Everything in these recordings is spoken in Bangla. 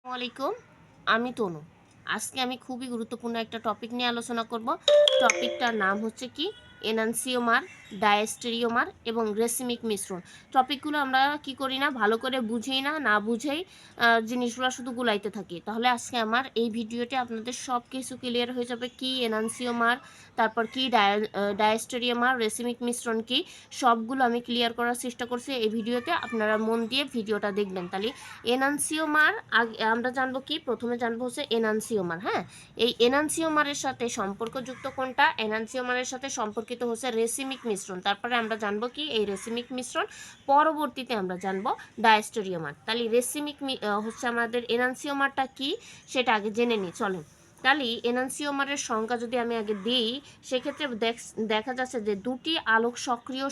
আসসালামাইকুম, আমি তনু। আজকে আমি খুবই গুরুত্বপূর্ণ একটা টপিক নিয়ে আলোচনা করব। টপিকটার নাম হচ্ছে কি এনানসিওমার, ডায়াস্টেরিওমার এবং রেসিমিক মিশ্রণ। টপিকগুলো আমরা কি করি না, ভালো করে বুঝেই না বুঝেই জিনিসগুলো শুধু গুলাইতে থাকি। তাহলে আজকে আমার এই ভিডিওতে আপনাদের সব কিছু ক্লিয়ার হয়ে যাবে, কি এনানসিওমার, তারপর কি ডায়াস্টেরিওমার, রেসিমিক মিশ্রণ কি, সবগুলো আমি ক্লিয়ার করার চেষ্টা করছি এই ভিডিওতে। আপনারা মন দিয়ে ভিডিওটা দেখবেন। তাহলে এনানসিওমার আগে আমরা জানবো কি, প্রথমে জানবো হচ্ছে এনানসিওমার। হ্যাঁ, এই এনানসিওমারের সাথে সম্পর্কযুক্ত কোনটা? এনানসিওমারের সাথে সম্পর্কিত হচ্ছে রেসিমিক মিশ্রণ। তারপরে আমরা জানবো কি এই রেসিমিক মিশ্রণ, পরবর্তীতে আমরা জানবো ডায়াস্টেরিওমার। তাহলে রেসিমিক হচ্ছে আমাদের এনানসিওমারটা কি সেটা আগে জেনে নিই, চলেন। তাহলে এনানসিওমারের সংখ্যা যদি আমি আগে দিই, সেক্ষেত্রে দেখা যাচ্ছে যে দুটি আলোক সক্রিয়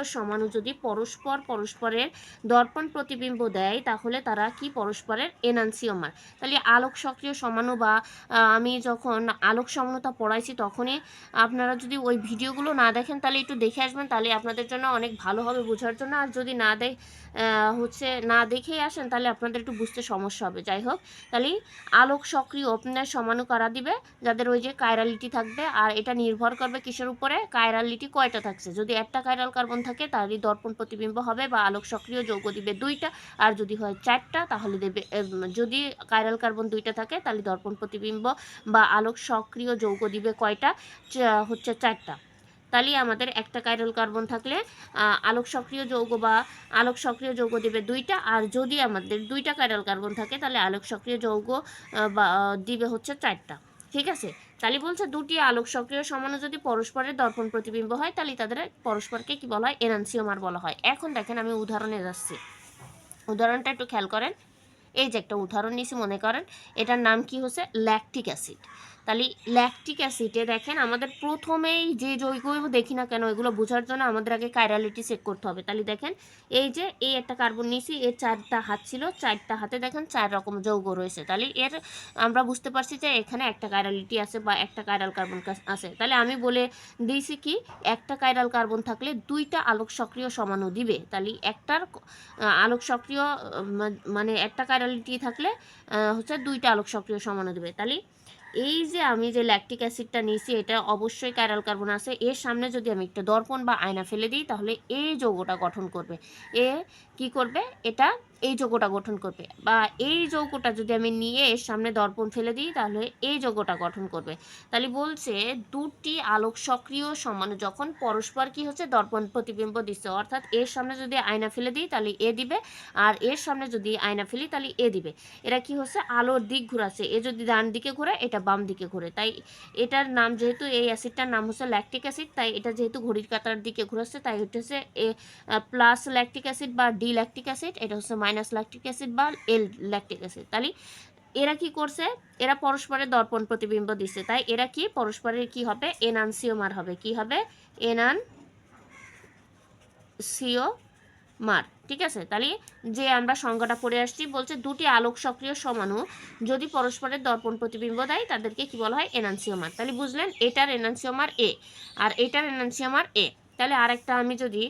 সমাণু যদি পরস্পরের দর্পণ প্রতিবিম্ব দেয়, তাহলে তারা কি পরস্পরের এনানসিওমার। তাহলে আলোক সক্রিয় সমাণু বা আমি যখন আলোক সমতা পড়াইছি তখনই আপনারা যদি ওই ভিডিওগুলো না দেখেন তাহলে একটু দেখে আসবেন, তাহলে আপনাদের জন্য অনেক ভালো হবে বোঝার জন্য। আর যদি না দেখেই আসেন তাহলে আপনাদের একটু বুঝতে সমস্যা হবে। যাই হোক, তাহলে আলোক সক্রিয় আপনার সমাণু কারা দিবে? যাদের ওই যে কাইরালিটি থাকবে। আর এটা নির্ভর করবে কিসের উপরে? কাইরালিটি কয়টা থাকছে। যদি একটা কাইরাল কার্বন থাকে তাহলে দর্পণ প্রতিবিম্ব হবে বা আলোক সক্রিয় যৌগ দিবে 2টা। আর যদি হয় 4টা তাহলে দেবে, যদি কাইরাল কার্বন 2টা থাকে তাহলে দর্পণ প্রতিবিম্ব বা আলোক সক্রিয় যৌগ দিবে কয়টা? হচ্ছে 4টা। তাহলে আমাদের একটা কাইরাল কার্বন থাকলে আলোক সক্রিয় যৌগ দিবে 2টা। আর যদি আমাদের 2টা কাইরাল কার্বন থাকে তাহলে আলোক সক্রিয় যৌগ দিবে হচ্ছে 4টা। ঠিক আছে, তাহলে বলছে দুটি আলোক সক্রিয় সমাণু যদি পরস্পরের দর্পণ প্রতিবিম্ব হয় তাহলে তাদের পরস্পরকে কি বলা হয়? এনানসিওমার বলা হয়। এখন দেখেন আমি উদাহরণে যাচ্ছি, উদাহরণটা একটু খেয়াল করেন। এই যে একটা উদাহরণ নিয়েছি, মনে করেন এটার নাম কি হচ্ছে ল্যাকটিক অ্যাসিড। তাহলে ল্যাকটিক অ্যাসিডে দেখেন আমাদের প্রথমেই যে যৌগ দেখি না কেন, এগুলো বোঝার জন্য আমাদের আগে কাইরালিটি চেক করতে হবে। তাহলে দেখেন এই যে এই একটা কার্বন নিয়েছি, এর 4টা হাত ছিল, 4টা হাতে দেখেন 4 রকম যৌগ রয়েছে। তাহলে এর আমরা বুঝতে পারছি যে এখানে একটা কাইরালিটি আছে বা একটা কাইরাল কার্বন আছে। তাহলে আমি বলে দিয়েছি কি একটা কাইরাল কার্বন থাকলে 2টা আলোক সক্রিয় সমাণু দিবে। তাহলে একটার আলোক সক্রিয় মানে একটা কাইরালিটি থাকলে হচ্ছে 2টা আলোক সক্রিয় সমাণু দেবে। তাহলে এই যে আমি যে ল্যাকটিক অ্যাসিডটা নিয়েছি এটা অবশ্যই কাইরাল কার্বন আছে। এর সামনে যদি আমি একটা দর্পণ বা আয়না ফেলে দিই তাহলে এই যৌগটা গঠন করবে। এ কি করবে? এটা এই যৌগটা গঠন করবে। বা এই যৌগটা যদি আমি নিয়ে এর সামনে দর্পণ ফেলে দিই তাহলে এই যৌগটা গঠন করবে। তাহলে বলছে দুটি আলোক সক্রিয় সমাণু যখন পরস্পর কি হচ্ছে দর্পণ প্রতিবিম্ব দিচ্ছে, অর্থাৎ এর সামনে যদি আয়না ফেলে দিই তাহলে এ দিবে, আর এর সামনে যদি আয়না ফেলি তাহলে এ দিবে। এরা কি হচ্ছে? আলোর দিক ঘোরাচ্ছে। এ যদি ডান দিকে ঘোরে এটা বাম দিকে ঘোরে। তাই এটার নাম, যেহেতু এই অ্যাসিডটার নাম হচ্ছে ল্যাকটিক অ্যাসিড, তাই এটা যেহেতু ঘড়ির কাঁটার দিকে ঘোরাচ্ছে তাই এটা হচ্ছে প্লাস ল্যাকটিক অ্যাসিড বা ডি ল্যাকটিক অ্যাসিড, এটা হচ্ছে মাইনাস ল্যাকটিক অ্যাসিড বা এল ল্যাকটিক অ্যাসিড। তাহলে এরা কি করছে? এরা পরস্পরের দর্পণ প্রতিবিম্ব দিচ্ছে, তাই এরা কি পরস্পরের কি হবে? এনানসিওমার হবে। কি হবে? এনানসিওমার। ঠিক আছে, তাহলে যে আমরা সংজ্ঞাটা পড়ে আসছি, বলছে দুটি আলোক সক্রিয় সমাণু যদি পরস্পরের দর্পণ প্রতিবিম্ব দেয় তাদেরকে কি বলা হয়? এনানসিওমার। তাহলে বুঝলেন এটার এনানসিওমার এ আর এটার এনানসিওমার এ। তাহলে আরেকটা আমি যদি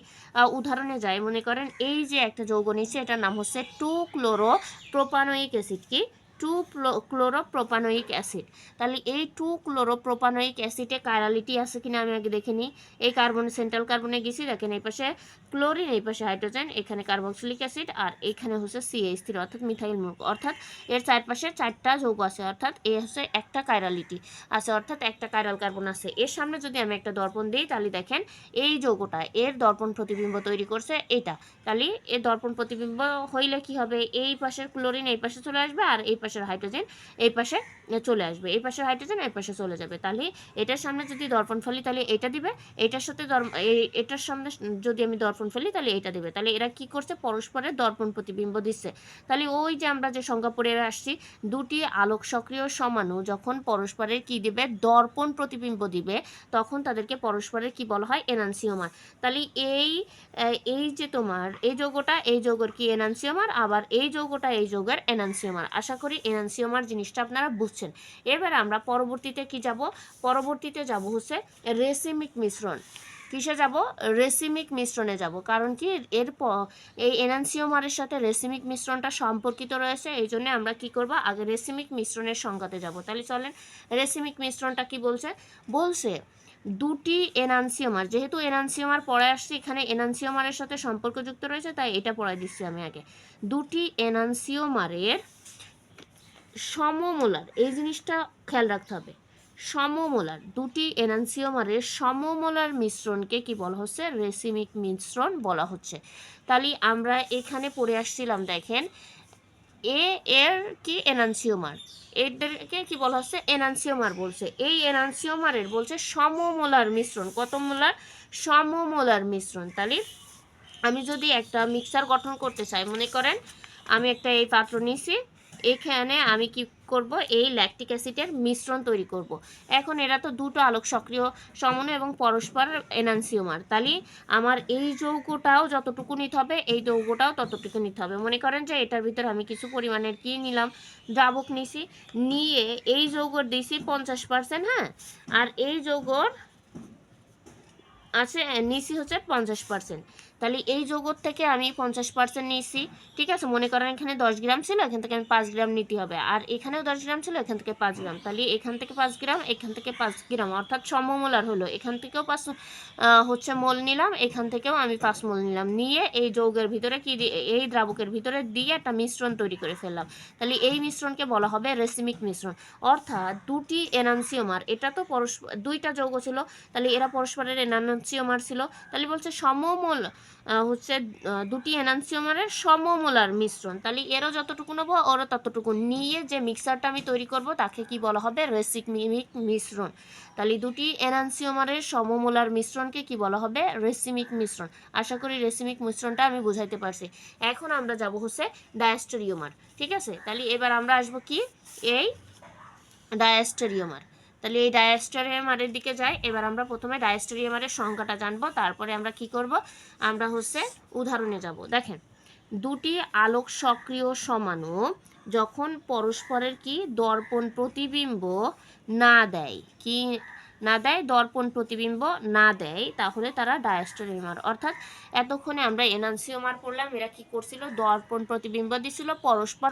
উদাহরণে যাই, মনে করেন এই যে একটা যৌগ নিচ্ছে, এটার নাম হচ্ছে 2-ক্লোরোপ্রোপানোয়িক অ্যাসিড। কি? 2-ক্লোরোপ্রোপানোয়িক অ্যাসিড। তাহলে এই 2-ক্লোরোপ্রোপানোয়িক অ্যাসিডে কাইরালিটি আছে কিনা আমি আগে দেখে নিই। এই সেন্ট্রাল কার্বনে গেছি, দেখেন এই পাশে ক্লোরিন, এই পাশে হাইড্রোজেন, এখানে কার্বক্সিলিক অ্যাসিড, আর এখানে হচ্ছে CH3 অর্থাৎ মিথাইল মূলক। অর্থাৎ এর চারপাশে 4টা যৌগ আছে, অর্থাৎ এ হচ্ছে একটা কাইরালিটি আছে, অর্থাৎ একটা কাইরাল কার্বন আছে। এর সামনে যদি আমি একটা দর্পণ দিই তাহলে দেখেন এই যৌগটা এর দর্পণ প্রতিবিম্ব তৈরি করছে এটা। তাহলে এর দর্পণ প্রতিবিম্ব হইলে কি হবে? এই পাশের ক্লোরিন এই পাশে চলে আসবে, আর এই পাশের হাইড্রোজেন এই পাশে চলে আসবে, এই পাশের হাইড্রোজেন এই পাশে চলে যাবে। তাহলে এটার সামনে যদি দর্পণ ফেলি তাহলে এটা দিবে, এটার সাথে এটার সামনে যদি আমি দর্পণ ফেলি তাহলে এটা দিবে। তাহলে এরা কি করছে? পরস্পরের দর্পণ প্রতিবিম্ব দিচ্ছে। তাহলে ওই যে আমরা যে সংজ্ঞা পড়ে আসছি, দুটি আলোক সক্রিয় সমাণু যখন পরস্পরের কি দিবে? দর্পণ প্রতিবিম্ব দিবে, তখন তাদেরকে পরস্পরের কি বলা হয়? এনানসিওমার। তাহলে এই যে তোমার এই যৌগের কি এনানসিওমার, আবার এই যৌগের এনানসিওমার। আশা করি এনানসিওমার জিনিসটা আপনারা বুঝছেন। এবার আমরা পরবর্তীতে কি যাব? পরবর্তীতে যাব হচ্ছে রেসিমিক মিশ্রণ। কিসে যাব, রেসিমিক মিশ্রণে যাব। কারণ কি এর এই এনানসিওমারের সাথে রেসিমিক মিশ্রণটা সম্পর্কিত রয়েছে, এই জন্য আমরা কি করব, আগে রেসিমিক মিশ্রণের সংজ্ঞাতে যাব। তাহলে চলেন রেসিমিক মিশ্রণটা কি বলছে, বলছে দুটি এনানসিওমার, যেহেতু এনানসিওমার পড়ে আসছে, এখানে এনানসিওমারের সাথে সম্পর্কযুক্ত রয়েছে, তাই এটা পড়াই দিচ্ছি আমি আগে। দুটি এনানসিওমারের সমমোলার, এই জিনিসটা খেয়াল রাখতে হবে, সমমোলার, দুটি এনানসিওমারের সমমোলার মিশ্রণকে কি বলা হচ্ছে, রেসিমিক মিশ্রণ বলা হচ্ছে। তাহলে আমরা এখানে পড়ে আসছিলাম, দেখেন এ এর কি এনানসিওমার, এদেরকে কি বলা হচ্ছে, এনানসিওমার বলছে। এই এনানসিওমারের বলছে সমমোলার মিশ্রণ, কত মোলার, সমমোলার মিশ্রণ। তাহলে আমি যদি একটা মিক্সার গঠন করতে চাই, মনে করেন আমি একটা এই পাত্র নিছি, এখানে আমি কি করব, এই ল্যাকটিক অ্যাসিডের মিশ্রণ তৈরি করব। এখন এরা তো দুটো আলোক সক্রিয় সমন্বয় এবং পরস্পর এনানসিওমার, তাহলে আমার এই যৌগটাও যতটুকু নিতে হবে, এই যৌগটাও ততটুকু নিতে হবে। মনে করেন যে এটার ভিতরে আমি কিছু পরিমাণের কি নিলাম, দ্রাবক নিছি, নিয়ে এই যৌগর দিছি 50%, হ্যাঁ, আর এই যৌগর আছে নিছি হচ্ছে 50%। তাহলে এই যৌগর থেকে আমি 50% নিয়েছি, ঠিক আছে। মনে করেন এখানে 10 গ্রাম ছিল, এখান থেকে আমি 5 গ্রাম নিতে হবে, আর এখানেও 10 গ্রাম ছিল, এখান থেকে 5 গ্রাম, তাহলে এখান থেকে 5 গ্রাম, এখান থেকে 5 গ্রাম, অর্থাৎ সমমোলার হলো। এখান থেকেও 5 হচ্ছে মোল নিলাম, এখান থেকেও আমি 5 মোল নিলাম, নিয়ে এই যৌগের ভিতরে কি এই দ্রাবকের ভিতরে দিয়ে একটা মিশ্রণ তৈরি করে ফেললাম। তাহলে এই মিশ্রণকে বলা হবে রেসিমিক মিশ্রণ। অর্থাৎ দুটি এনানসিওমার, এটা তো পরস্পর দুইটা যৌগ ছিল, তাহলে এরা পরস্পরের এনানসিওমার ছিল। তাহলে বলছে সমমোল হচ্ছে দুটি এনানসিওমারের সমমোলার মিশ্রণ। তাহলে এরও যতটুকু নেবো, ওরও ততটুকু নিয়ে যে মিক্সারটা আমি তৈরি করব তাকে কি বলা হবে, রেসিমিক মিশ্রণ। তাহলে দুটি এনানসিওমারের সমমোলার মিশ্রণকে কি বলা হবে, রেসিমিক মিশ্রণ। আশা করি রেসিমিক মিশ্রণটা আমি বুঝাইতে পারছি। এখন আমরা যাব হচ্ছে ডায়াস্টেরিওমার, ঠিক আছে। তাহলে এবার আমরা আসবো কি, এই ডায়াস্টেরিওমার। তাহলে এই ডায়াস্টেরিওমারের দিকে যাই। এবার আমরা প্রথমে ডায়াস্টেরিওমারের সংখ্যাটা জানবো, তারপরে আমরা কি করব, আমরা হচ্ছে উদাহরণে যাব। দেখেন দুটি আলোক সক্রিয় সমাণু যখন পরস্পরের কি দর্পণ প্রতিবিম্ব না দেয়, কি না দেয়, দর্পণ প্রতিবিম্ব না দেয়, তাহলে তারা ডায়াস্টেরিওমার। অর্থাৎ এতক্ষণে আমরা এনানসিওমার পড়লাম, এরা কি করছিল, দর্পণ প্রতিবিম্ব দিছিল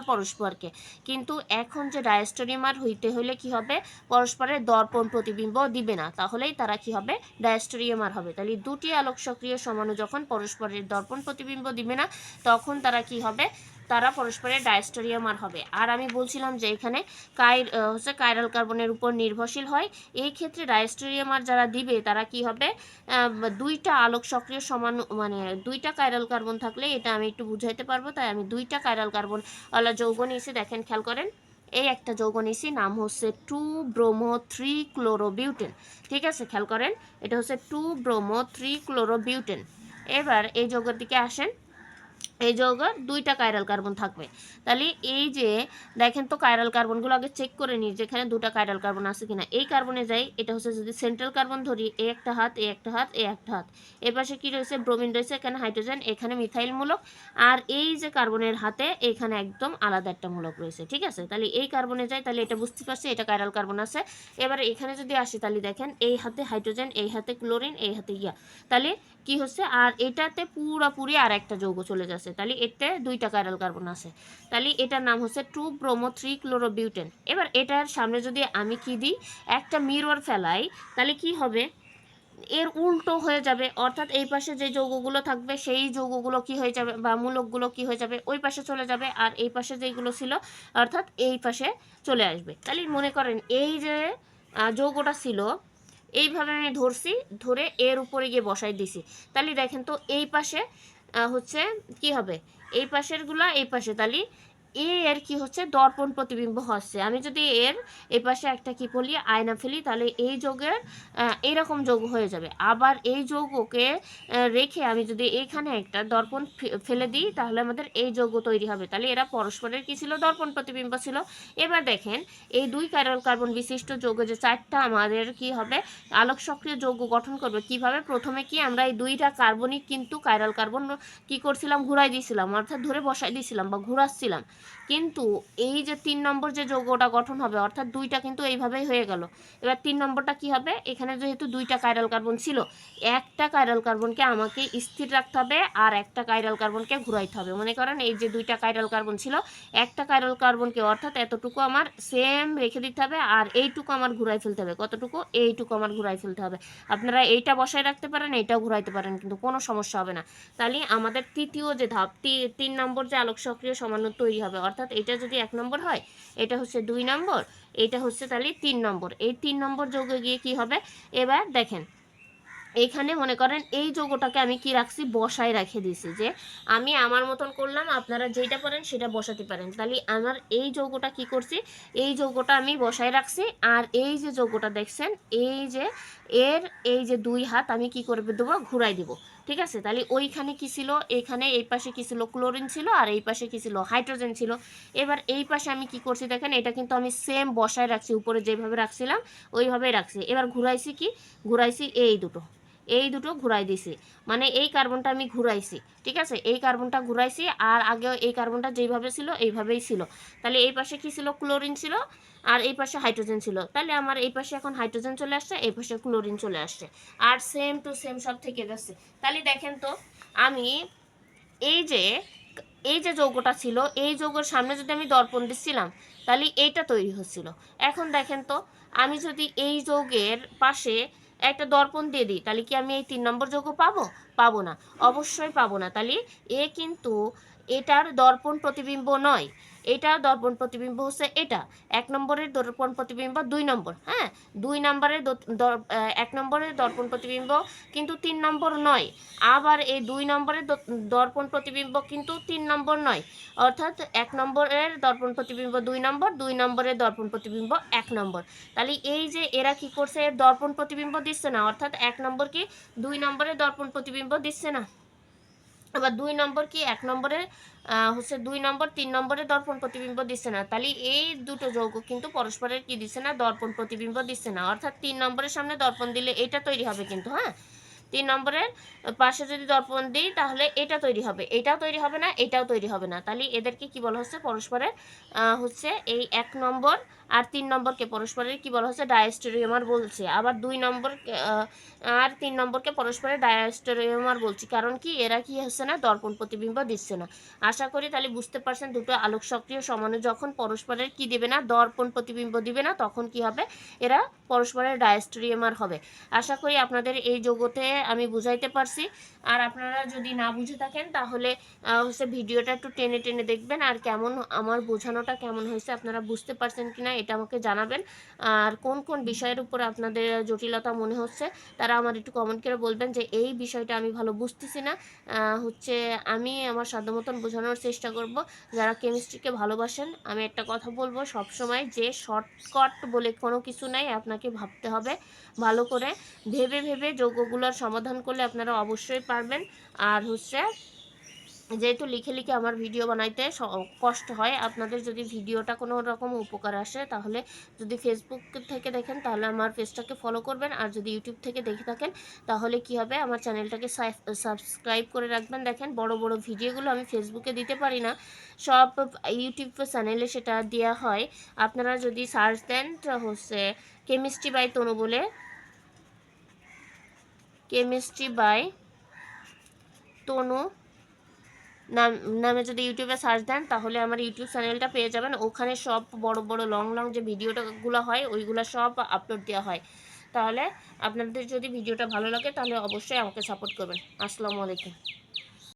পরস্পরকে, কিন্তু এখন যে ডায়াস্টেরিওমার হইতে হলে কি হবে, পরস্পরের দর্পণ প্রতিবিম্ব দিবে না, তাহলেই তারা কি হবে, ডায়াস্টেরিওমার হবে। তাহলে দুটি আলোক সক্রিয় সমাণু যখন পরস্পরের দর্পণ প্রতিবিম্ব দিবে না, তখন তারা কি হবে, তারা পরস্পরের ডায়াস্টেরিওমার হবে। আর আমি বলছিলাম যে এখানে কাইরাল কার্বনের উপর নির্ভরশীল হয়। এই ক্ষেত্রে ডায়াস্টেরিওমার যারা দিবে তারা কি হবে, দুইটা আলোক সক্রিয় সমাণু, মানে দুইটা কাইরাল কার্বন থাকলে এটা আমি একটু বুঝাইতে পারবো, তাই আমি দুইটা কাইরাল কার্বন ওয়ালা যৌগ নিয়েছি। দেখেন খেয়াল করেন, এই একটা যৌগ নিয়েছি, নাম হচ্ছে 2-bromo-3-chlorobiutane, ঠিক আছে। খেয়াল করেন এটা হচ্ছে 2-bromo-3-chlorobiutane। এবার এই যৌগের দিকে আসেন, এই যৌগের দুইটা কাইরাল কার্বন থাকবে। তাহলে এই যে দেখেন তো কাইরাল কার্বনগুলো আগে চেক করে নিই যেখানে দুটা কাইরাল কার্বন আছে কিনা। এই কার্বনে যাই, এটা হচ্ছে যদি সেন্ট্রাল কার্বন ধরি, এ একটা হাত, এ একটা হাত, এ একটা হাত, এর পাশে কি রয়েছে, ব্রোমিন রয়েছে, এখানে হাইড্রোজেন, এখানে মিথাইল মূলক, আর এই যে কার্বনের হাতে এখানে একদম আলাদা একটা মূলক রয়েছে, ঠিক আছে। তাহলে এই কার্বনে যাই, তাহলে এটা বুঝতে পারছি এটা কাইরাল কার্বন আছে। এবারে এখানে যদি আসি, তাহলে দেখেন এই হাতে হাইড্রোজেন, এই হাতে ক্লোরিন, এই হাতে তাহলে কি হচ্ছে, আর এটাতে পুরোপুরি আর একটা যৌগ চলে যাচ্ছে, তাহলে এতে দুইটা কাইরাল কার্বন আছে। তাহলে এটার নাম হচ্ছে 2-bromo-3-chlorobiutane। এবার এটার সামনে যদি আমি কি দিই, একটা মিরর ফেলাই, তাহলে কি হবে, এর উল্টো হয়ে যাবে। অর্থাৎ এই পাশে যে যৌগগুলো থাকবে সেই যৌগগুলো কি হয়ে যাবে, বা মূলকগুলো কি হয়ে যাবে, ওই পাশে চলে যাবে, আর এই পাশে যেগুলো ছিল অর্থাৎ এই পাশে চলে আসবে। তাহলে মনে করেন এই যে যৌগটা ছিল, এইভাবে আমি ধরছি, ধরে এর উপরে গিয়ে বসাই দিছি। তাহলে দেখেন তো এই পাশে হচ্ছে কি হবে, এই পাশেরগুলা এই পাশে, তাহলে এর কি হচ্ছে, দর্পণ প্রতিবিম্ব হচ্ছে। আমি যদি এর এই পাশে একটা কি বলি, আয়না ফেলি, তাহলে এই যৌগের এইরকম যৌগ হয়ে যাবে। আবার এই যৌগকে রেখে আমি যদি এখানে একটা দর্পণ ফেলে দিই, তাহলে আমাদের এই যৌগ তৈরি হবে। তাহলে এরা পরস্পরের কি ছিল, দর্পণ প্রতিবিম্ব ছিল। এবার দেখেন এই দুই কাইরাল কার্বন বিশিষ্ট যৌগ যে চারটা আমাদের কি হবে, আলোক সক্রিয় যৌগ গঠন করবে। কিভাবে, প্রথমে কি আমরা এই দুইটা কার্বনিক কিন্তু কাইরাল কার্বন কি করছিলাম, ঘুরাই দিয়েছিলাম, অর্থাৎ ধরে বসাই দিয়েছিলাম বা ঘুরাচ্ছিলাম। কিন্তু এই যে 3 নম্বর যে যৌগটা গঠন হবে অর্থাৎ 2টা কিন্তু এইভাবেই হয়ে গেল। এবার 3 নম্বরটা কি হবে, এখানে যেহেতু 2টা কাইরাল কার্বন ছিল, একটা কাইরাল কার্বনকে আমাকে স্থির রাখতে হবে আর একটা কাইরাল কার্বনকে ঘুরাইতে হবে। মনে করেন এই যে 2টা কাইরাল কার্বন ছিল, একটা কাইরাল কার্বনকে অর্থাৎ এতটুকু আমার সেম রেখে দিতে হবে আর এইটুকু আমার ঘুরাই ফেলতে হবে। কতটুকু? এইটুকু আমার ঘুরাই ফেলতে হবে। আপনারা এইটা বসায় রাখতে পারেন, এইটাও ঘুরাইতে পারেন, কিন্তু কোনো সমস্যা হবে না। তাহলে আমাদের তৃতীয় যে ধাপ, 3 নম্বর যে আলোক সক্রিয় সমাণু তৈরি হবে, অর্থাৎ এটা যদি 1 নম্বর হয়, এটা হচ্ছে 2 নম্বর, এটা হচ্ছে তাহলে 3 নম্বর। এই 3 নম্বর যৌগে গিয়ে কি হবে, এবার দেখেন এইখানে মনে করেন এই যৌগটাকে আমি কি রাখছি, বসায় রেখে দিছি, যে আমি আমার মতন করলাম, আপনারা যেটা পারেন সেটা বসাতে পারেন। তাহলে আমার এই যৌগটা কি করছি, এই যৌগটা আমি বসায় রাখছি, আর এই যে যৌগটা দেখছেন, এই যে এর এই যে 2 হাত আমি কি করে দেবো, ঘুরাই দিব। ঠিক আছে, তাহলে ওইখানে কি ছিল, এখানে এই পাশে কি ছিল, ক্লোরিন ছিল, আর এই পাশে কি ছিল, হাইড্রোজেন ছিল। এবার এই পাশে আমি কি করছি দেখেন, এটা কিন্তু আমি সেম বসায় রাখছি, উপরে যেভাবে রাখছিলাম ওইভাবেই রাখছি। এবার ঘুরাইছি কি, ঘুরাইছি এই দুটো ঘুরাই দিছি, মানে এই কার্বনটা আমি ঘুরাইছি। ঠিক আছে, এই কার্বনটা ঘুরাইছি, আর আগে এই কার্বনটা যেইভাবে ছিল এইভাবেই ছিল। তাহলে এই পাশে কি ছিল, ক্লোরিন ছিল, আর এই পাশে হাইড্রোজেন ছিল। তাহলে আমার এই পাশে এখন হাইড্রোজেন চলে আসছে, এই পাশে ক্লোরিন চলে আসছে, আর সেম টু সেম সব থেকে যাচ্ছে। তাহলে দেখেন তো, আমি এই যে এই যে যৌগটা ছিল, এই যৌগের সামনে যদি আমি দর্পণ দিচ্ছিলাম, তাহলে এইটা তৈরি হচ্ছিল। এখন দেখেন তো, আমি যদি এই যৌগের পাশে একটা দর্পণ দিয়ে দিই, তাহলে কি আমি এই 3 নম্বর যৌগ পাবো? পাবো না, অবশ্যই পাবো না। তাহলে এ কিন্তু এটার দর্পণ প্রতিবিম্ব নয়, এটার দর্পণ প্রতিবিম্ব হচ্ছে এটা। 1 নম্বরের দর্পণ প্রতিবিম্ব 2 নম্বর, হ্যাঁ, 2 নম্বরের 1 নম্বরের দর্পণ প্রতিবিম্ব কিন্তু 3 নম্বর নয়। আবার এই 2 নম্বরের দর্পণ প্রতিবিম্ব কিন্তু 3 নম্বর নয়, অর্থাৎ 1 নম্বরের দর্পণ প্রতিবিম্ব 2 নম্বর, 2 নম্বরের দর্পণ প্রতিবিম্ব 1 নম্বর। তাহলে এই যে এরা কি করছে, এর দর্পণ প্রতিবিম্ব দিচ্ছে না, অর্থাৎ 1 নম্বর কি 2 নম্বরের দর্পণ প্রতিবিম্ব দিচ্ছে না, আবার 2 নম্বর কি 1 নম্বরের হচ্ছে 2 নম্বর 3 নম্বরের দর্পণ প্রতিবিম্ব দিচ্ছে না। তাহলে এই দুটো যৌগ কিন্তু পরস্পরের কি দিচ্ছে না, দর্পণ প্রতিবিম্ব দিচ্ছে না। অর্থাৎ 3 নম্বরের সামনে দর্পণ দিলে এটা তৈরি হবে কিন্তু, হ্যাঁ, 3 নম্বরের পাশে যদি দর্পণ দিই তাহলে এটা তৈরি হবে, এটাও তৈরি হবে না, এটাও তৈরি হবে না। তাহলে এদেরকে কি বলা হচ্ছে, পরস্পরের হচ্ছে এই 1 নম্বর আর 3 নম্বরকে পরস্পরের কি বলা হচ্ছে, ডায়াস্টেরিওমার বলছে। আবার 2 নম্বর আর 3 নম্বরকে পরস্পরের ডায়াস্টেরিওমার বলছি, কারণ কি এরা কি হচ্ছে না, দর্পণ প্রতিবিম্ব দিচ্ছে না। আশা করি তাহলে বুঝতে পারছেন, দুটো আলোক সক্রিয় সমাণু যখন পরস্পরের কি দিবে না, দর্পণ প্রতিবিম্ব দিবে না, তখন কি হবে, এরা পরস্পরের ডায়াস্টেরিওমার হবে। আশা করি আপনাদের এই যৌগতে আমি বুঝাইতে পারছি। আর আপনারা যদি না বুঝে থাকেন তাহলে হচ্ছে ভিডিওটা একটু টেনে টেনে দেখবেন, আর কেমন আমার বোঝানোটা কেমন হয়েছে, আপনারা বুঝতে পারছেন কিনা এটা আমাকে জানাবেন। আর কোন কোন বিষয়ের উপর আপনাদের জটিলতা মনে হচ্ছে তারা আমার একটু কমেন্ট করে বলবেন, যে এই বিষয়টা আমি ভালো বুঝতেছি না, হচ্ছে আমি আমার সাধ্য মতন বোঝানোর চেষ্টা করব। যারা কেমিস্ট্রিকে ভালোবাসেন, আমি একটা কথা বলবো সবসময়, যে শর্টকাট বলে কোনো কিছু নাই, আপনাকে ভাবতে হবে ভালো করে, ভেবে ভেবে যৌগগুলোর সমাধান করলে আপনারা অবশ্যই পারবেন। আর হচ্ছে যেহেতু লিখে লিখে আমার ভিডিও বানাইতে কষ্ট হয়, আপনাদের যদি ভিডিওটা কোনো রকম উপকার আসে, তাহলে যদি ফেসবুক থেকে দেখেন তাহলে আমার পেজটাকে ফলো করবেন, আর যদি ইউটিউব থেকে দেখে থাকেন তাহলে কি হবে, আমার চ্যানেলটাকে সাবস্ক্রাইব করে রাখবেন। দেখেন বড় বড় ভিডিওগুলো আমি ফেসবুকে দিতে পারি না, সব ইউটিউব চ্যানেলে সেটা দেওয়া হয়। আপনারা যদি সার্চ দেন হচ্ছে কেমিস্ট্রি বাই তনু বলে, কেমিস্ট্রি বাই তনু নামে যদি ইউটিউবে সার্চ দেন তাহলে আমার ইউটিউব চ্যানেলটা পেয়ে যাবেন। ওখানে সব বড় বড় লং লং যে ভিডিওটাগুলো হয় ওইগুলো সব আপলোড দেওয়া হয়। তাহলে আপনাদের যদি ভিডিওটা ভালো লাগে তাহলে অবশ্যই আমাকে সাপোর্ট করবেন। আসসালামু আলাইকুম।